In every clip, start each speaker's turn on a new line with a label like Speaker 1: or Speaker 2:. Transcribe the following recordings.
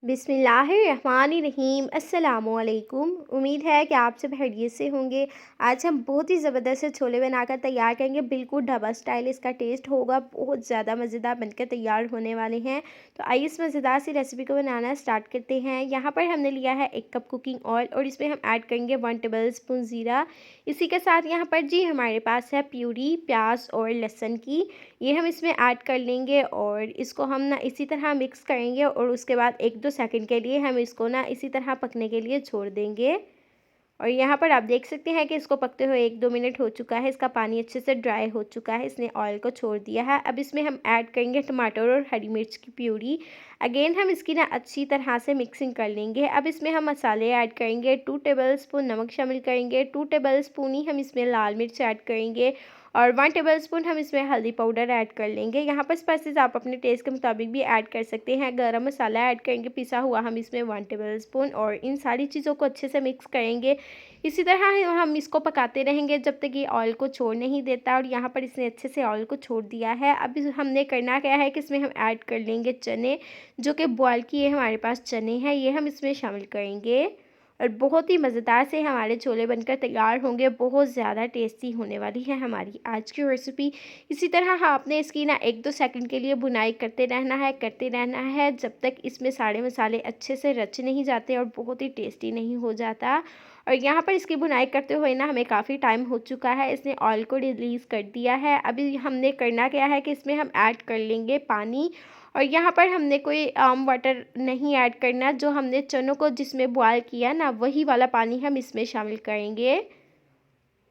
Speaker 1: बिस्मिल्लाहिर्रहमानिर्रहीम अस्सलामुअलैकुम। उम्मीद है कि आप सब खैरियत से होंगे। आज हम बहुत ही ज़बरदस्त से छोले बनाकर तैयार करेंगे। बिल्कुल ढाबा स्टाइल इसका टेस्ट होगा। बहुत ज़्यादा मज़ेदार बनकर तैयार होने वाले हैं। तो आइए इस मज़ेदार सी रेसिपी को बनाना स्टार्ट करते हैं। यहाँ पर हमने लिया है 1 कप कुकिंग ऑयल और इसमें हम ऐड करेंगे 1 टेबल स्पून ज़ीरा। इसी के साथ यहाँ पर जी हमारे पास है प्यूरी प्याज और लहसुन की, ये हम इसमें ऐड कर लेंगे और इसको हम ना इसी तरह मिक्स करेंगे और उसके बाद 1-2 सेकंड के लिए हम इसको ना इसी तरह पकने के लिए छोड़ देंगे। और यहाँ पर आप देख सकते हैं कि इसको पकते हुए 1-2 मिनट हो चुका है। इसका पानी अच्छे से ड्राई हो चुका है, इसने ऑयल को छोड़ दिया है। अब इसमें हम ऐड करेंगे टमाटर और हरी मिर्च की प्यूरी। अगेन हम इसकी ना अच्छी तरह से मिक्सिंग कर लेंगे। अब इसमें हम मसाले ऐड करेंगे। 2 टेबल स्पून नमक शामिल करेंगे, 2 टेबल स्पून ही हम इसमें लाल मिर्च ऐड करेंगे और 1 टेबल स्पून हम इसमें हल्दी पाउडर ऐड कर लेंगे। यहाँ पर स्पाइसेस आप अपने टेस्ट के मुताबिक भी ऐड कर सकते हैं। गरम मसाला ऐड करेंगे पिसा हुआ हम इसमें 1 टेबल स्पून और इन सारी चीज़ों को अच्छे से मिक्स करेंगे। इसी तरह हम इसको पकाते रहेंगे जब तक ये ऑयल को छोड़ नहीं देता और यहाँ पर इसने अच्छे से ऑयल को छोड़ दिया है। अब हमने करना क्या है कि इसमें हम ऐड कर लेंगे चने, जो कि बॉयल किए हमारे पास चने हैं, ये हम इसमें शामिल करेंगे और बहुत ही मज़ेदार से हमारे छोले बनकर तैयार होंगे। बहुत ज़्यादा टेस्टी होने वाली है हमारी आज की रेसिपी। इसी तरह आपने इसकी ना 1-2 सेकंड के लिए भुनाई करते रहना है जब तक इसमें सारे मसाले अच्छे से रच नहीं जाते और बहुत ही टेस्टी नहीं हो जाता। और यहाँ पर इसकी भुनाई करते हुए ना हमें काफ़ी टाइम हो चुका है, इसने ऑयल को रिलीज़ कर दिया है। अभी हमने करना क्या है कि इसमें हम ऐड कर लेंगे पानी और यहाँ पर हमने कोई वाटर नहीं ऐड करना। जो हमने चनों को जिसमें बॉयल किया ना वही वाला पानी हम इसमें शामिल करेंगे।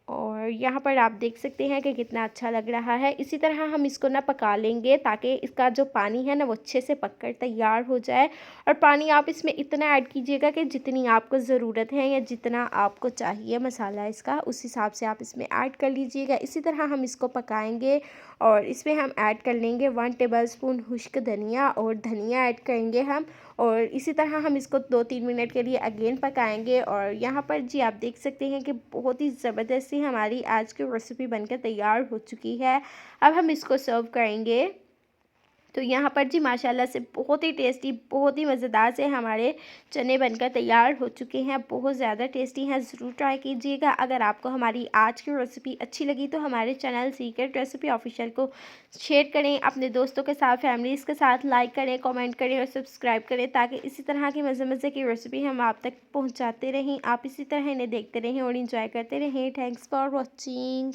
Speaker 1: और यहाँ पर आप देख सकते हैं कि कितना अच्छा लग रहा है। इसी तरह हम इसको ना पका लेंगे ताकि इसका जो पानी है ना वो अच्छे से पककर तैयार हो जाए। और पानी आप इसमें इतना ऐड कीजिएगा कि जितनी आपको ज़रूरत है या जितना आपको चाहिए मसाला इसका, उस हिसाब से आप इसमें ऐड कर लीजिएगा। इसी तरह हम इसको पकाएंगे और इसमें हम ऐड कर लेंगे 1 टेबल स्पून खुश्क धनिया और धनिया ऐड करेंगे हम और इसी तरह हम इसको 2-3 मिनट के लिए अगेन पकाएंगे। और यहाँ पर जी आप देख सकते हैं कि बहुत ही ज़बरदस्त सी हमारी आज की रेसिपी बनकर तैयार हो चुकी है। अब हम इसको सर्व करेंगे। तो यहाँ पर जी माशाल्लाह से बहुत ही टेस्टी, बहुत ही मज़ेदार से हमारे चने बनकर तैयार हो चुके हैं। बहुत ज़्यादा टेस्टी हैं, ज़रूर ट्राई कीजिएगा। अगर आपको हमारी आज की रेसिपी अच्छी लगी तो हमारे चैनल सीक्रेट रेसिपी ऑफिशियल को शेयर करें, अपने दोस्तों के साथ, फैमिलीज़ के साथ लाइक करें, कमेंट करें और सब्सक्राइब करें ताकि इसी तरह की मज़े मज़े की रेसिपी हम आप तक पहुँचाते रहें। आप इसी तरह इन्हें देखते रहें और इंजॉय करते रहें। Thanks for watching.